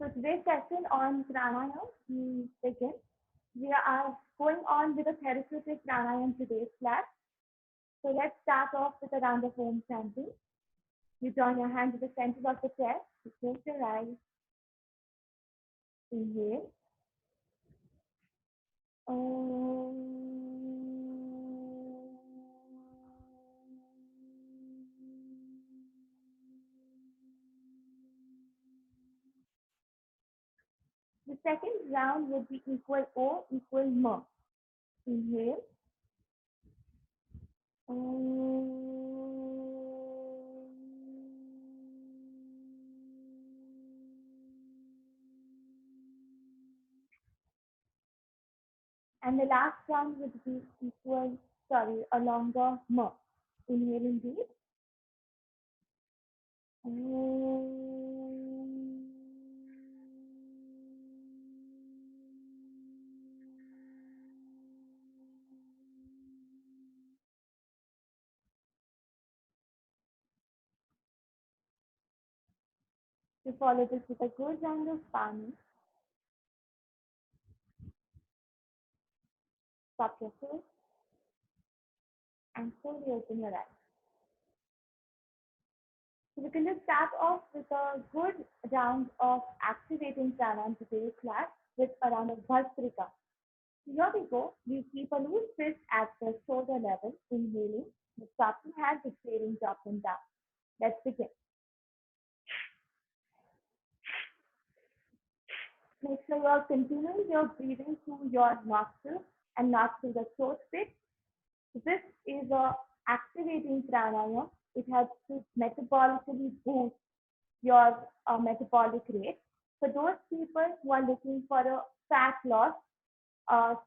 So today's session on pranayama, we begin. We are going on with a therapeutic pranayama today's class. So let's start off with a round of home chanting. You join your hand to the center of the chest. You close your eyes. Inhale. The second round would be equal O equal M. Inhale. And the last round would be a longer M. Inhaling deep. To follow this with a good round of palming. Stop your face and slowly open your eyes. So we can just start off with a good round of activating pranayama today's class with a round of Bhastrika. Here we go. We keep a loose fist at the shoulder level, inhaling. The starting hands, exhaling, drop them down. Let's begin. Make sure you are continuing your breathing through your nostrils and not through the throat pit. This is a activating pranayama. It helps to metabolically boost your metabolic rate. For those people who are looking for a fat loss,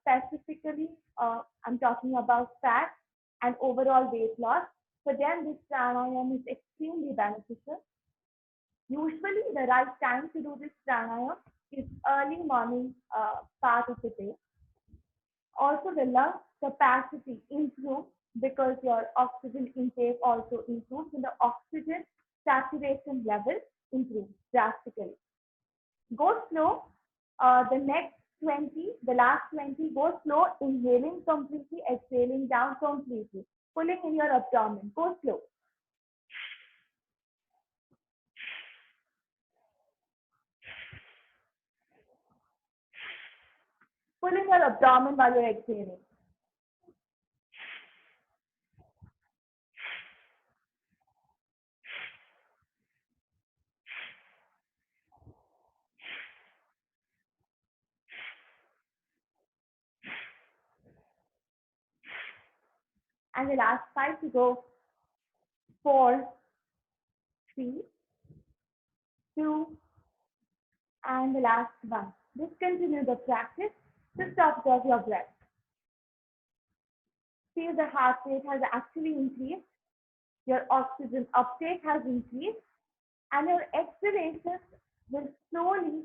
specifically, I'm talking about fat and overall weight loss. For them, this pranayama is extremely beneficial. Usually, the right time to do this pranayama is early morning part of the day. Also, the lung capacity improves because your oxygen intake also improves and the oxygen saturation level improves drastically. Go slow. The last 20, go slow, inhaling completely, exhaling down completely, pulling in your abdomen. Go slow. Pull in your abdomen while you're exhaling. And the last 5 to go. 4, 3, 2, and the last 1. Just continue the practice. Just observe your breath. See the heart rate has actually increased. Your oxygen uptake has increased. And your exhalations will slowly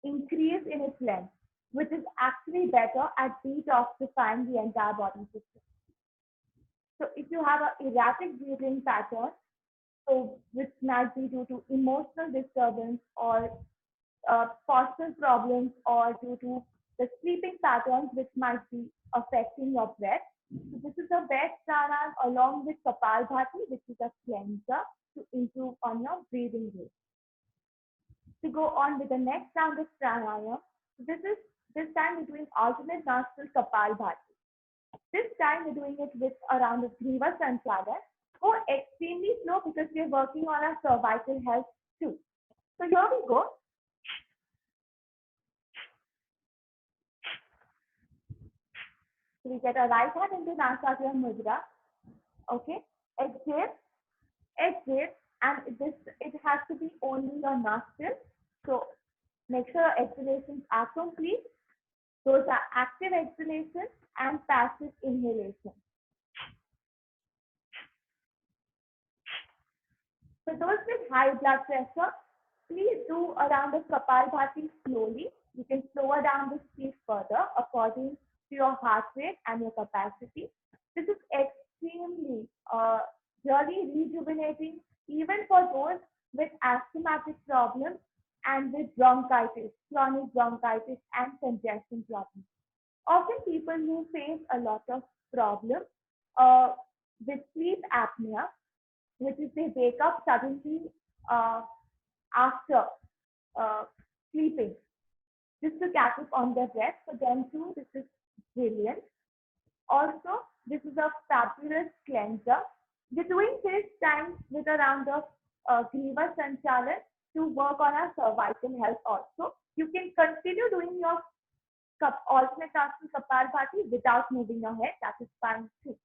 increase in its length, which is actually better at detoxifying the entire body system. So if you have an erratic breathing pattern, which might be due to emotional disturbance or personal problems or due to the sleeping patterns which might be affecting your breath. So this is the best pranayama along with Kapalbhati, which is a cleanser to improve on your breathing rate. To go on with the next round of pranayama, this time we're doing alternate nostril Kapalbhati. This time we're doing it with a round of Griva Sanchara. Go extremely slow because we're working on our cervical health too. So here we go. So we get our right hand into Nasagya Mudra. Okay. Exhale, exhale, and it has to be only your nostril. So make sure your exhalations are complete. Those are active exhalations and passive inhalation. For those with high blood pressure, please do a round of Kapalbhati slowly. You can slow down the speed further according to your heart rate and your capacity. This is extremely really rejuvenating even for those with asthmatic problems and with bronchitis, chronic bronchitis and congestion problems. Often people who face a lot of problems uh, with sleep apnea, which is they wake up suddenly uh, after uh, sleeping, just to catch up on their breath. For them too, this is brilliant. Also, this is a fabulous cleanser. We're doing this time with a round of Griva Sanchalan to work on our cervical health also. You can continue doing your alternate asana Kapalbhati without moving your head. That is fine too.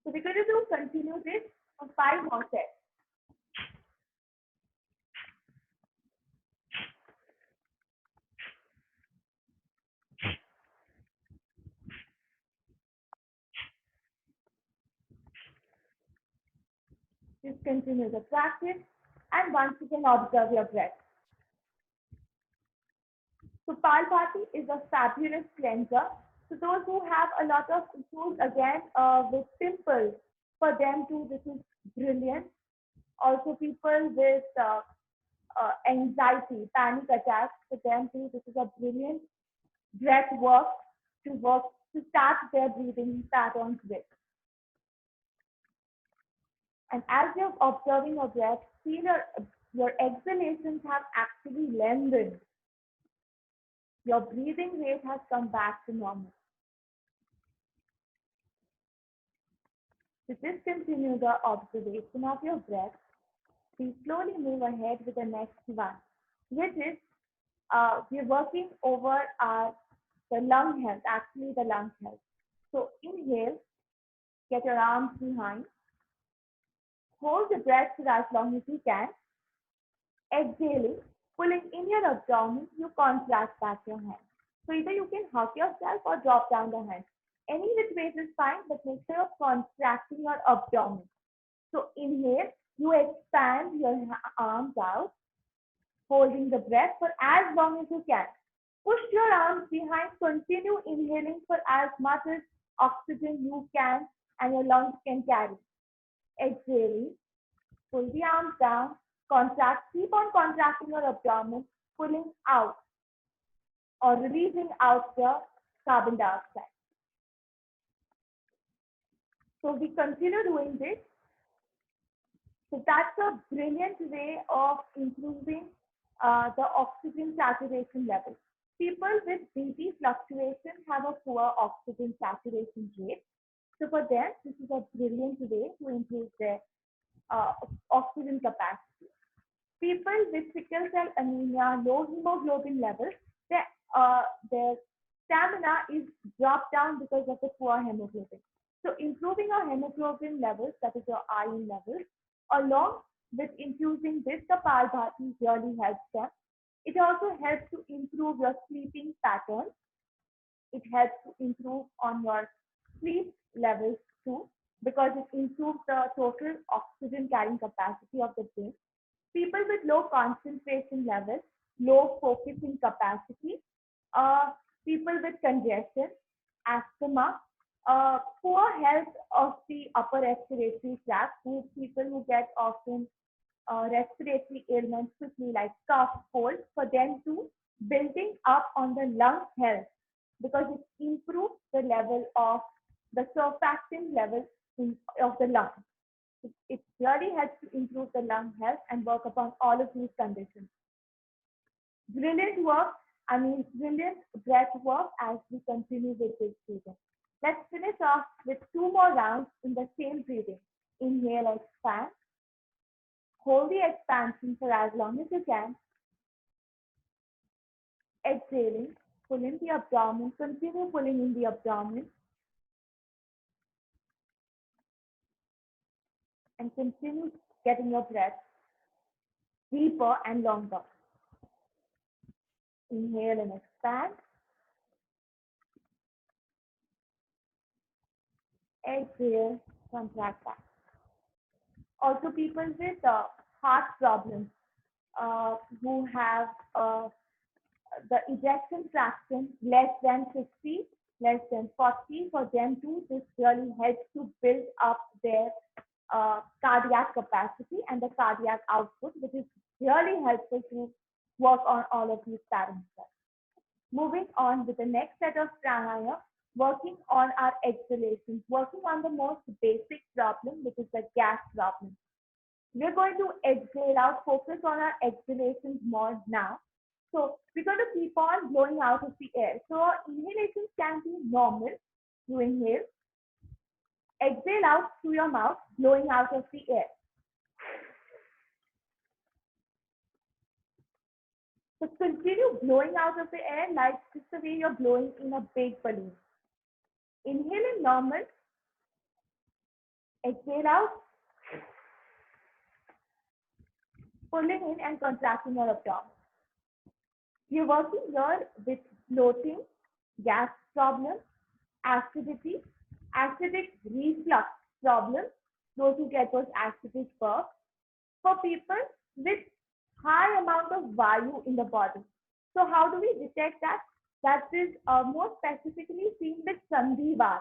So we're going to continue this for 5 more sets. Just continue the practice and once you can observe your breath. So Palbhati is a fabulous cleanser. So those who have a lot of issues again with pimples, for them too this is brilliant. Also people with anxiety, panic attacks, for them too this is a brilliant breath work to start their breathing patterns with. And as you're observing your breath, feel your exhalations have actually lengthened. Your breathing rate has come back to normal. To discontinue the observation of your breath, we slowly move ahead with the next one, which is we're working over the lung health, actually the lung health. So inhale, get your arms behind, hold the breath for as long as you can. Exhaling, pulling in your abdomen, you contract back your hands. So either you can hug yourself or drop down the hands. Any which ways is fine, but make sure you're contracting your abdomen. So inhale, you expand your arms out, holding the breath for as long as you can. Push your arms behind, continue inhaling for as much as oxygen you can and your lungs can carry. Exhaling, pull the arms down, contract, keep on contracting your abdomen, pulling out or releasing out the carbon dioxide. So we continue doing this. So that's a brilliant way of improving the oxygen saturation level. People with BP fluctuation have a poor oxygen saturation rate. So for them, this is a brilliant way to improve their oxygen capacity. People with sickle cell anemia, low hemoglobin levels, their stamina is dropped down because of the poor hemoglobin. So improving our hemoglobin levels, that is your iron levels, along with infusing this Kapalbhati really helps them. It also helps to improve your sleeping patterns. It helps to improve on your sleep levels too, because it improves the total oxygen carrying capacity of the brain. People with low concentration levels, low focusing capacity, uh, people with congestion, asthma, poor health of the upper respiratory tract, people who get often respiratory ailments quickly like cough, cold, for them too, building up on the lung health because it improves the level of the surfactant level of the lung. It really helps to improve the lung health and work upon all of these conditions. Brilliant work, brilliant breath work as we continue with this breathing. Let's finish off with 2 more rounds in the same breathing. Inhale, expand. Hold the expansion for as long as you can. Exhaling, pull in the abdomen, continue pulling in the abdomen. And continue getting your breath deeper and longer. Inhale and expand. Exhale, contract back. Also, people with heart problems who have the ejection fraction less than 50, less than 40, for them too, this really helps to build up their cardiac capacity and the cardiac output, which is really helpful to work on all of these parameters. Moving on with the next set of pranayama, working on our exhalations, working on the most basic problem, which is the gas problem. We're going to exhale out, focus on our exhalations more now. So we're going to keep on blowing out of the air. So our inhalations can be normal. You inhale, exhale out through your mouth, blowing out of the air. So continue blowing out of the air like just the way you're blowing in a big balloon. Inhale in normal, exhale out, pulling in and contracting your abdomen. We're working here with bloating, gas problems, acidity, acidic reflux problems, those who get those acidic burps, for people with high amount of vayu in the body. So how do we detect that? That is more specifically seen with Sandhiwas,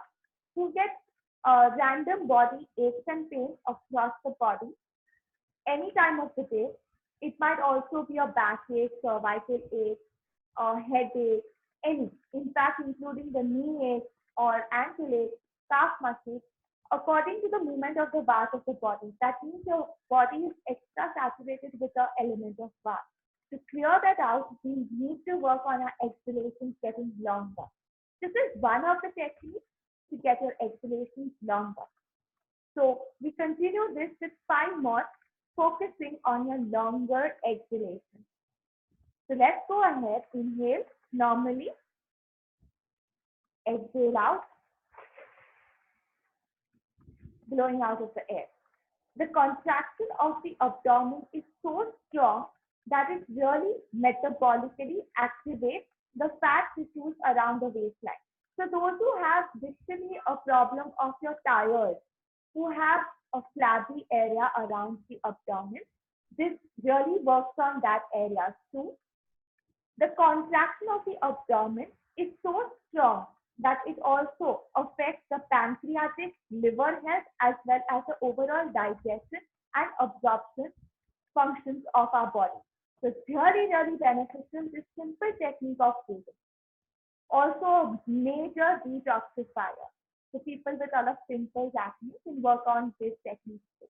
who get random body aches and pains across the body any time of the day. It might also be a backache, cervical ache, headache, any. In fact, including the knee ache or ankle ache, calf muscles, according to the movement of the vas of the body. That means your body is extra saturated with the element of vas. To clear that out, we need to work on our exhalations getting longer. This is one of the techniques to get your exhalations longer. So we continue this with 5 more, focusing on your longer exhalation. So let's go ahead, inhale normally, exhale out, blowing out of the air. The contraction of the abdomen is so strong that it really metabolically activates the fat tissues around the waistline. So those who have viscerally a problem of your thyroid, who have a flabby area around the abdomen, this really works on that area too. The contraction of the abdomen is so strong that it also affects the pancreatic, liver health, as well as the overall digestion and absorption functions of our body. So it's really, really beneficial, this simple technique of breathing. Also a major detoxifier. So people with a lot of pimples, acne can work on this technique too.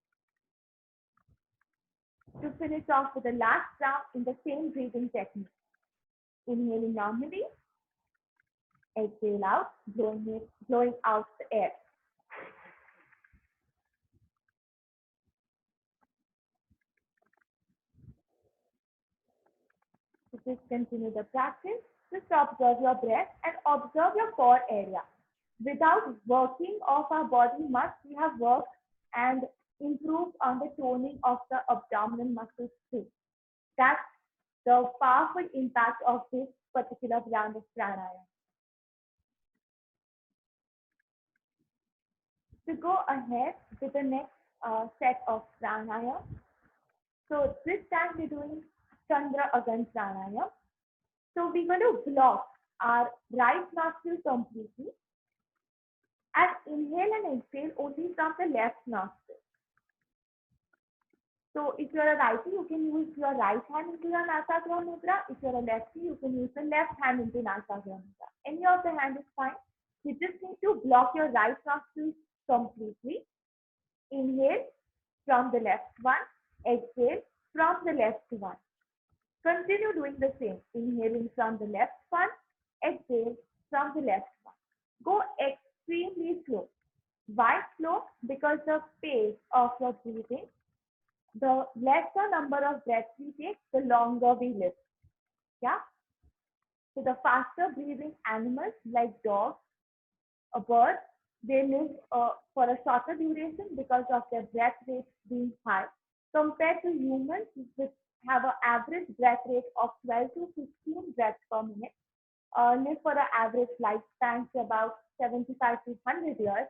To finish off with the last round in the same breathing technique. Inhaling normally, exhale out, blowing out the air. So just continue the practice. Just observe your breath and observe your core area. Without working of our body much, we have worked and improved on the toning of the abdominal muscles too. That's the powerful impact of this particular brand of pranayama. To go ahead with the next set of pranayama. So this time we're doing Chandra Agan pranayama. So we're going to block our right nostril completely and inhale and exhale only from the left nostril. So if you're a righty, you can use your right hand into your Nasagraha Mudra. If you're a lefty, you can use the left hand into Nasagraha Mudra. Any of the hand is fine. You just need to block your right nostril completely. Inhale from the left one, exhale from the left one. Continue doing the same. Inhaling from the left one, exhale from the left one. Go extremely slow. Why slow? Because the pace of your breathing, the lesser number of breaths we take, the longer we live. Yeah. So the faster breathing animals like dogs, a bird, they live for a shorter duration because of their breath rate being high compared to humans which have an average breath rate of 12 to 15 breaths per minute, live for an average lifespan to about 75 to 100 years,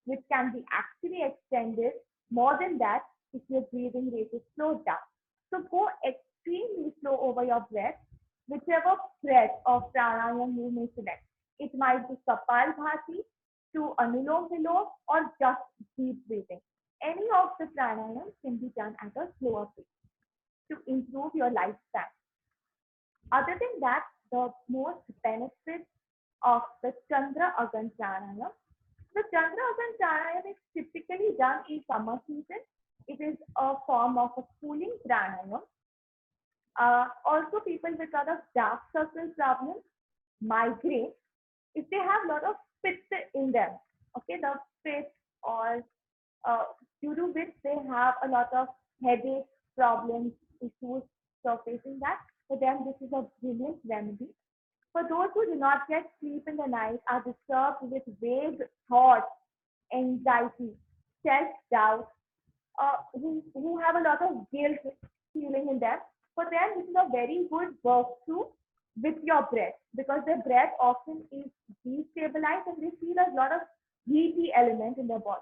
which can be actually extended more than that if your breathing rate is slowed down. So go extremely slow over your breath, whichever breath of pranayama you may select. It might be Kapalbhati to Anulom Vilom or just deep breathing. Any of the pranayams can be done at a slower pace. to improve your lifespan. Other than that, the most benefits of the Chandra Agan Pranayam. The Chandra Agan Pranayam is typically done in summer season. It is a form of a cooling pranayam. Also, people with a lot of dark circle problems, migraine, if they have a lot of pitta in them, okay, the pit or uh, due to which they have a lot of headache problems, issues surfacing that, for them this is a brilliant remedy. For those who do not get sleep in the night, are disturbed with vague thoughts, anxiety, self-doubt, who have a lot of guilt feeling in them, for them this is a very good work through with your breath, because their breath often is destabilized and they feel a lot of heaty element in their body.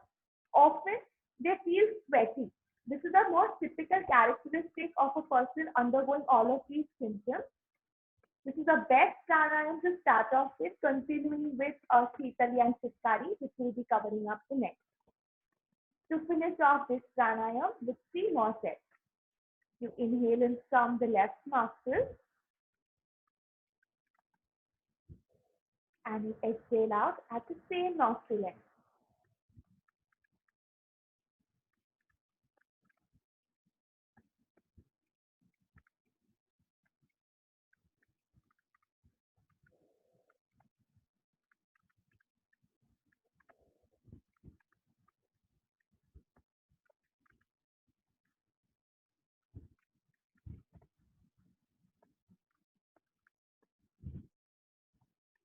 Often they feel sweaty. This is the most typical characteristic of a person undergoing all of these symptoms. This is the best pranayam to start off with, continuing with Shitali and Chitkari, which we'll be covering up the next. To finish off this pranayam with 3 more sets. You inhale in from the left nostril and you exhale out at the same nostril end.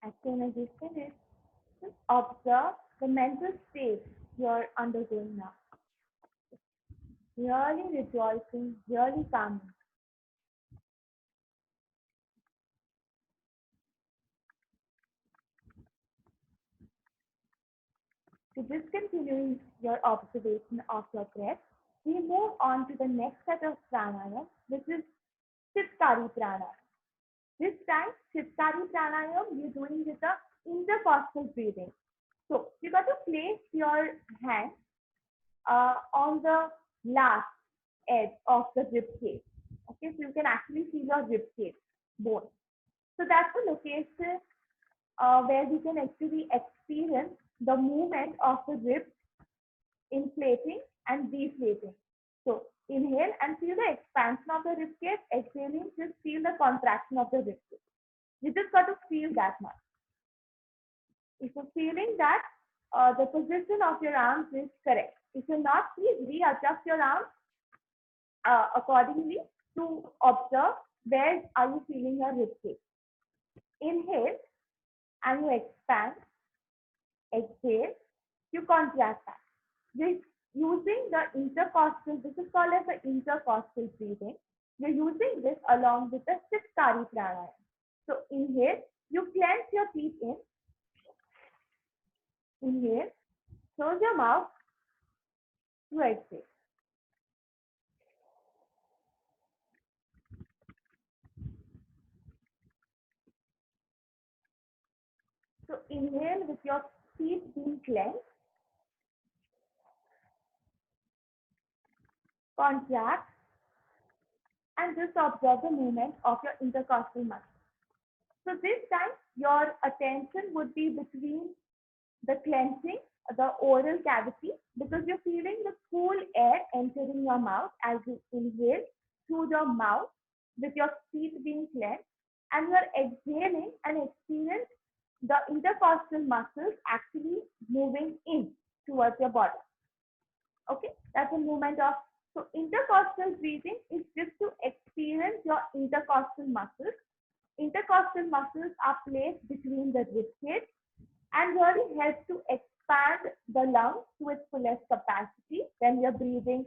As soon as you finish, just observe the mental state you're undergoing now. Really rejoicing, really calming. To discontinue your observation of your breath, we move on to the next set of pranayam, which is Chitkari pranayam. This time, Chitkari pranayam, you're doing with the intercostal breathing. So you got to place your hand on the last edge of the rib cage. Okay, so you can actually feel your rib cage bone. So that's the location where you can actually experience the movement of the ribs inflating and deflating. So inhale and feel the expansion of the rib cage. Exhaling, just feel the contraction of the rib cage. You just got to feel that much. If you're feeling that the position of your arms is correct. If you're not, please readjust your arms accordingly to observe where are you feeling your rib cage. Inhale and you expand. Exhale, you contract that. This using the intercostal, this is called as the intercostal breathing. You're using this along with the Chitkari pranayam. So inhale, you clench your teeth in. Inhale, close your mouth, you exhale. So inhale with your teeth being clenched. Contract and just observe the movement of your intercostal muscles. So this time your attention would be between the clenching, the oral cavity, because you're feeling the cool air entering your mouth as you inhale through your mouth with your teeth being clenched, and you're exhaling and experience the intercostal muscles actually moving in towards your body. Okay, that's a movement of, so intercostal breathing is just to experience your intercostal muscles. Intercostal muscles are placed between the rib cage and really help to expand the lungs to its fullest capacity when you're breathing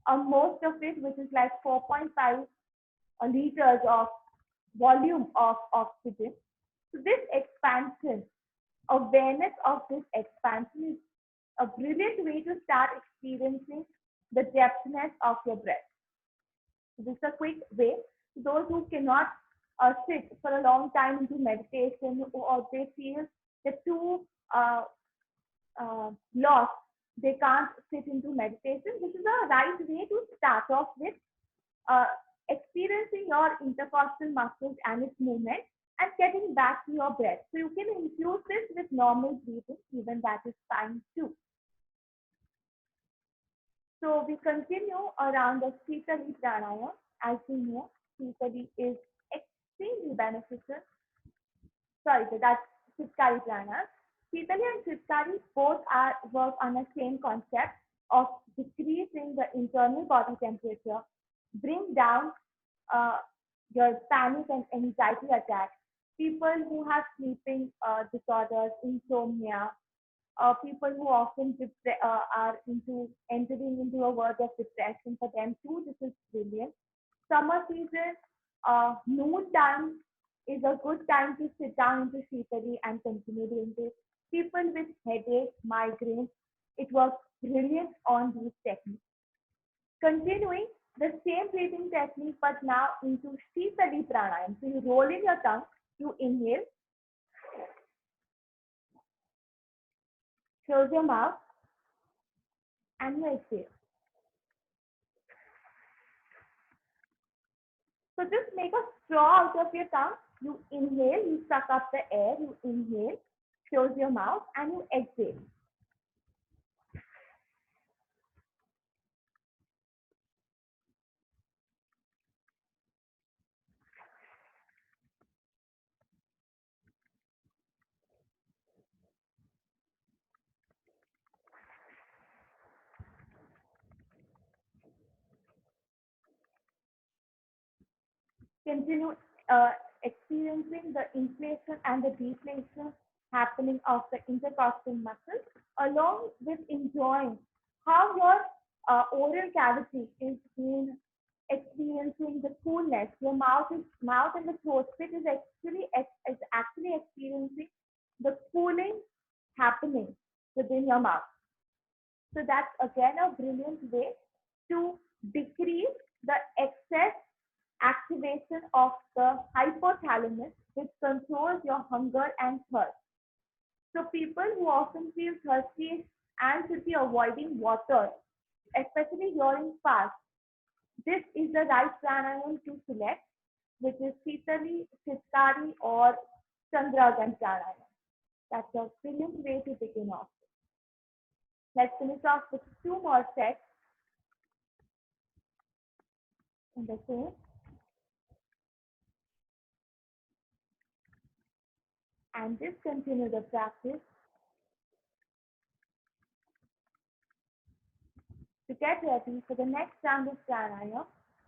most of it, which is like 4.5 liters of volume of oxygen. So this expansion, awareness of this expansion is a brilliant way to start experiencing the depthness of your breath. So this is a quick way. Those who cannot sit for a long time into meditation, or they feel they're too lost, they can't sit into meditation. This is a right way to start off with experiencing your intercostal muscles and its movement, and getting back to your breath. So you can infuse this with normal breathing, even that is fine too. So we continue around the Sitali Pranayama. As we know, Sitali is extremely beneficial. Sorry, so that's Chitkari Pranayama. Sitali and Chitkari both work on the same concept of decreasing the internal body temperature, bring down uh, your panic and anxiety attacks. People who have sleeping disorders, insomnia, people who often are into entering into a world of depression, for them too, this is brilliant. Summer season, noon time is a good time to sit down into Shitali and continue doing this. People with headache, migraines, it works brilliant on these techniques. Continuing the same breathing technique, but now into Shitali pranayam. So you roll in your tongue, you inhale, close your mouth, and you exhale. So just make a straw out of your tongue. You inhale, you suck up the air, you inhale, close your mouth, and you exhale. Continue experiencing the inflation and the deflation happening of the intercostal muscles, along with enjoying how your oral cavity is being experiencing the coolness. Your mouth and the throat pit is actually experiencing the cooling happening within your mouth. So that's again a brilliant way to decrease the excess activation of the hypothalamus, which controls your hunger and thirst. So people who often feel thirsty and should be avoiding water, especially during fast, this is the right pranayam to select, which is Sitali, Chitkari, or Chandragan pranayam. That's a brilliant way to begin off. Let's finish off with two more sets in the same. And just continue the practice to get ready for the next round of pranayama,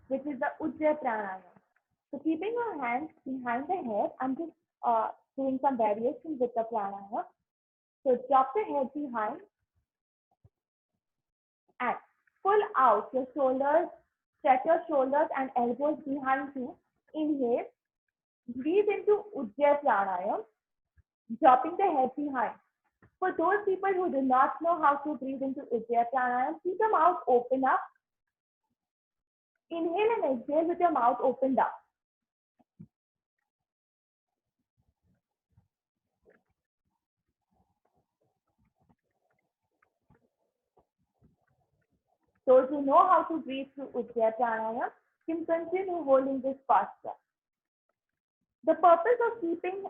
which is the Ujjayi pranayama. So keeping your hands behind the head, I'm just doing some variations with the pranayama. So drop the head behind and pull out your shoulders, stretch your shoulders and elbows behind you. Inhale, breathe into Ujjayi pranayama, dropping the head behind. For those people who do not know how to breathe into Ujjayi pranayama, keep your mouth open up. Inhale and exhale with your mouth opened up. Those who know how to breathe through Ujjayi pranayama can continue holding this posture. The purpose of keeping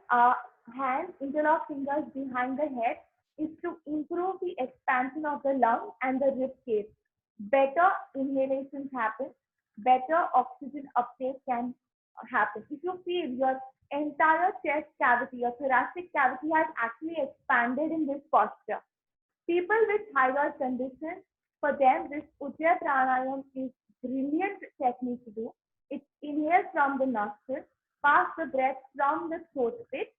hands, interlocked fingers behind the head is to improve the expansion of the lung and the rib cage. Better inhalations happen, better oxygen uptake can happen. If you feel your entire chest cavity, your thoracic cavity has actually expanded in this posture. People with thyroid condition, for them, this Ujjayi pranayam is brilliant technique to do. It inhales from the nostrils, pass the breath from the throat pit,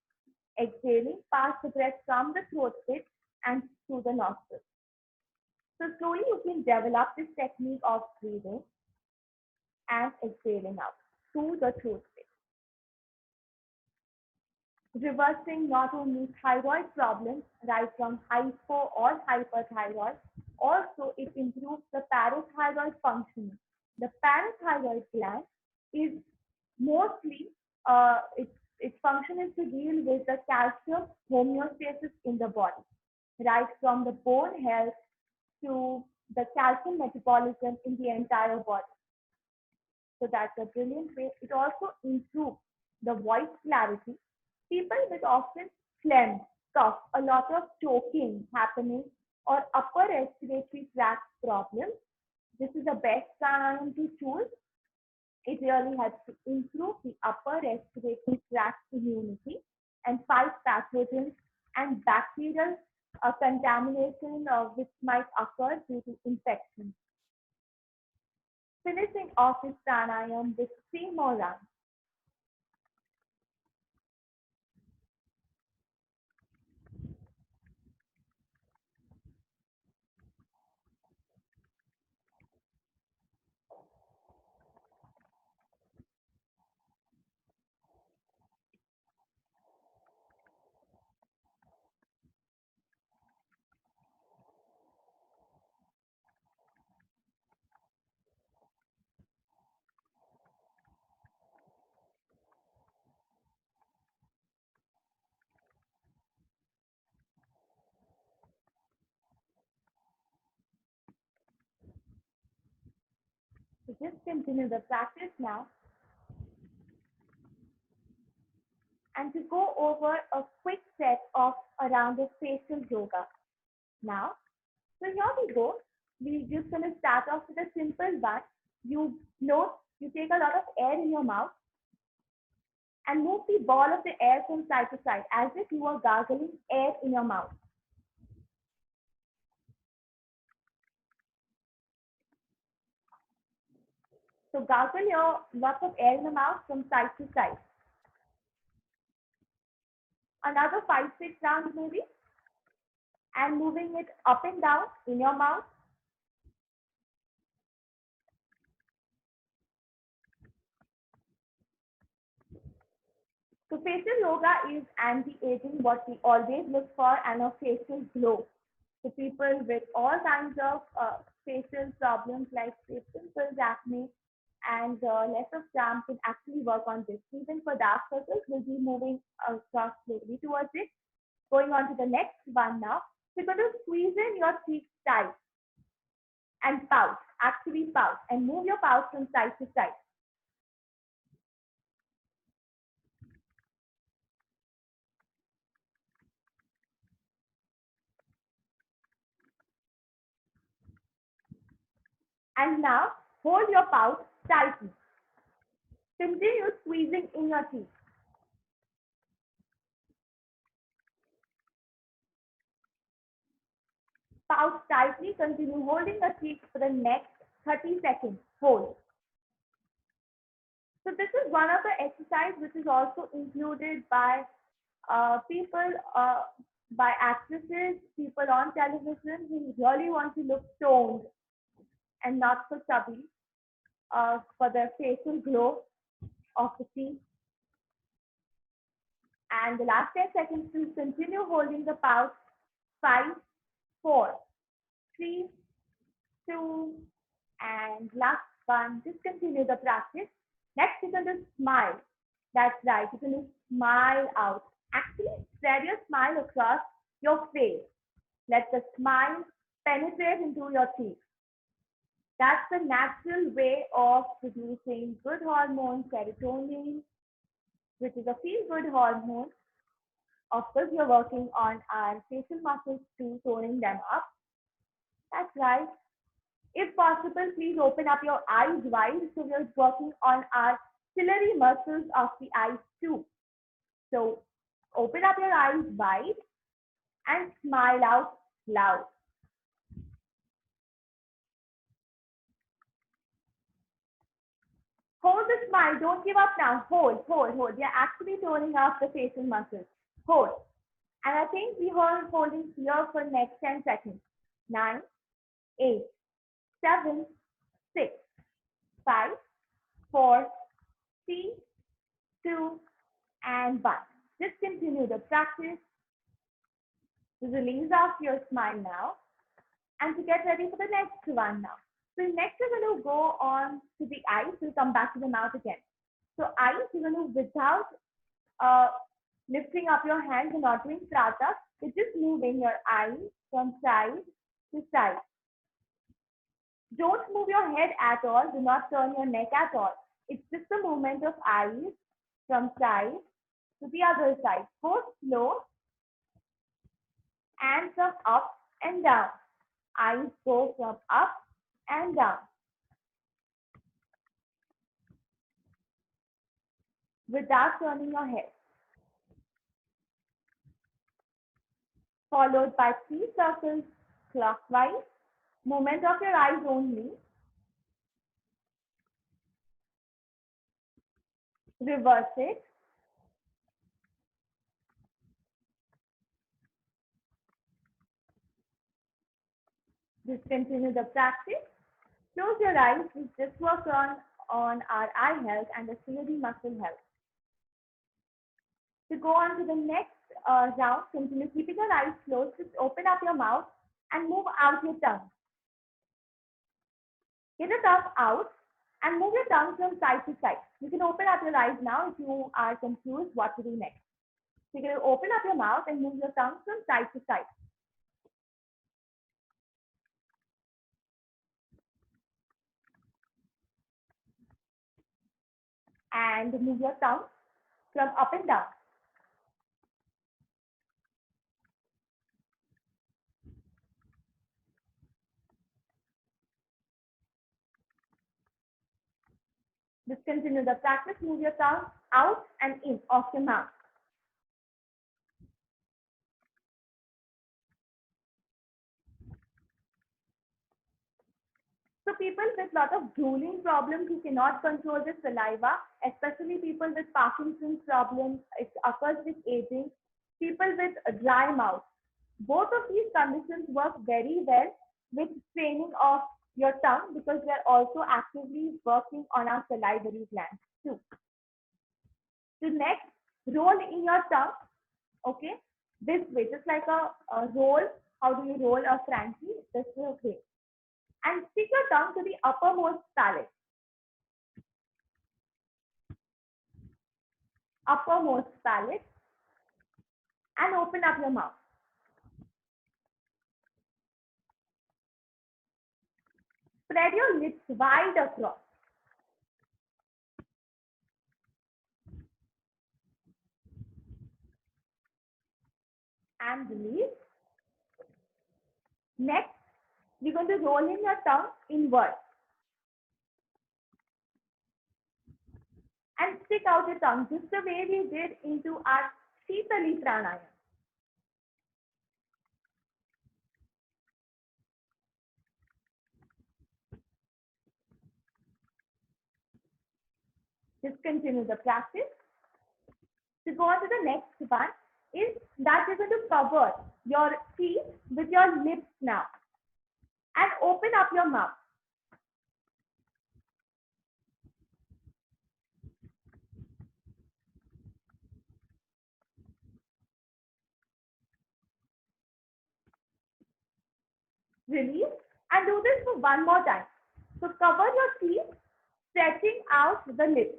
exhaling, pass the breath from the throat pit and through the nostrils. So slowly you can develop this technique of breathing and exhaling out through the throat pit. Reversing not only thyroid problems, right from hypo or hyperthyroid, also it improves the parathyroid functioning. The parathyroid gland is mostly its function is to deal with the calcium homeostasis in the body, right from the bone health to the calcium metabolism in the entire body. So that's a brilliant way. It also improves the voice clarity. People with often phlegm, cough, a lot of choking happening, or upper respiratory tract problems, this is the best pranayam to choose. It really helps to improve the upper respiratory tract immunity and fight pathogens and bacterial contamination which might occur due to infection. Finishing off this pranayam with 3 more rounds. So just continue the practice now. And to go over a quick set of around the facial yoga. Now, so here we go. We're just going to start off with a simple one. You note, you take a lot of air in your mouth and move the ball of the air from side to side as if you were gargling air in your mouth. So gargle your lots of air in the mouth from side to side. Another 5-6 rounds maybe. And moving it up and down in your mouth. So facial yoga is anti-aging, what we always look for, and a facial glow. So people with all kinds of facial problems like pimples, acne, and less of jam can actually work on this. Even for dark circles, we'll be moving across slowly towards it. Going on to the next one now. So you're going to squeeze in your cheeks tight and pout, actually pout, and move your pout from side to side. And now hold your pout tightly. Continue squeezing in your teeth. Pout tightly, continue holding the cheeks for the next 30 seconds. Hold. So this is one of the exercises which is also included by people, by actresses, people on television who really want to look toned and not so chubby for their facial glow of the teeth. And the last 10 seconds to continue holding the pout. 5, 4, 3, 2, and last one. Just continue the practice. Next, you're going to smile. That's right. You're going to smile out. Actually, spread your smile across your face. Let the smile penetrate into your cheeks. That's the natural way of producing good hormone, serotonin, which is a feel-good hormone. Of course, you're working on our facial muscles too, toning them up. That's right. If possible, please open up your eyes wide. So we're working on our ciliary muscles of the eyes too. So open up your eyes wide and smile out loud. Hold the smile. Don't give up now. Hold, hold, hold. You're actually toning up the facial muscles. Hold. And I think we are holding here for next 10 seconds. 9, 8, 7, 6, 5, 4, 3, 2, and 1. Just continue the practice. Release off your smile now. And to get ready for the next one now. So next we're going to go on to the eyes. We'll come back to the mouth again. So eyes, you're going to, without lifting up your hands and not doing prata, you're just moving your eyes from side to side. Don't move your head at all. Do not turn your neck at all. It's just a movement of eyes from side to the other side. Go slow and from up and down. Eyes go from up and down without turning your head. Followed by 3 circles clockwise. Movement of your eyes only. Reverse it. Discontinue the practice. Close your eyes. We just work on our eye health and the ciliary muscle health. To go on to the next round, continue keeping your eyes closed. Just open up your mouth and move out your tongue. Get the tongue out and move your tongue from side to side. You can open up your eyes now if you are confused what to do next. So you're going to open up your mouth and move your tongue from side to side. And move your tongue from up and down. Discontinue the practice. Move your tongue out and in off your mouth. So people with lot of drooling problems who cannot control the saliva, especially people with Parkinson's problem, it occurs with aging, people with a dry mouth. Both of these conditions work very well with training of your tongue because we are also actively working on our salivary glands too. So next, roll in your tongue, okay, this way, just like a roll. How do you roll a Frankie? This way. And stick your tongue to the uppermost palate. Uppermost palate. And open up your mouth. Spread your lips wide across. And release. Next, you're going to roll in your tongue inward. And stick out your tongue just the way we did into our Shitali Pranayama. Just continue the practice. To go on to the next one is that you're going to cover your teeth with your lips now. And open up your mouth. Release and do this for one more time. So cover your teeth, stretching out the lips.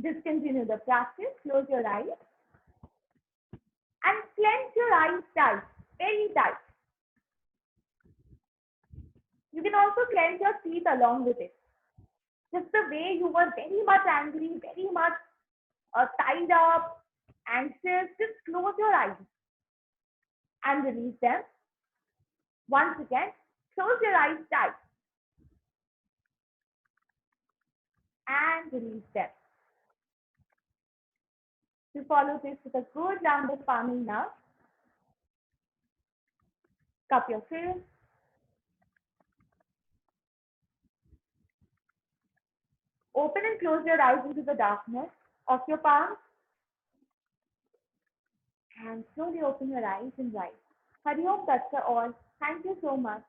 Discontinue the practice. Close your eyes and clench your eyes tight, very tight. You can also clench your teeth along with it. Just the way you were very much angry, very much tied up, anxious, just close your eyes and release them. Once again, close your eyes tight and release them. To follow this with a good round of palming now, cup your face. Open and close your eyes into the darkness of your palms. And slowly open your eyes and rise. Hari Om Tat Sat all. Thank you so much.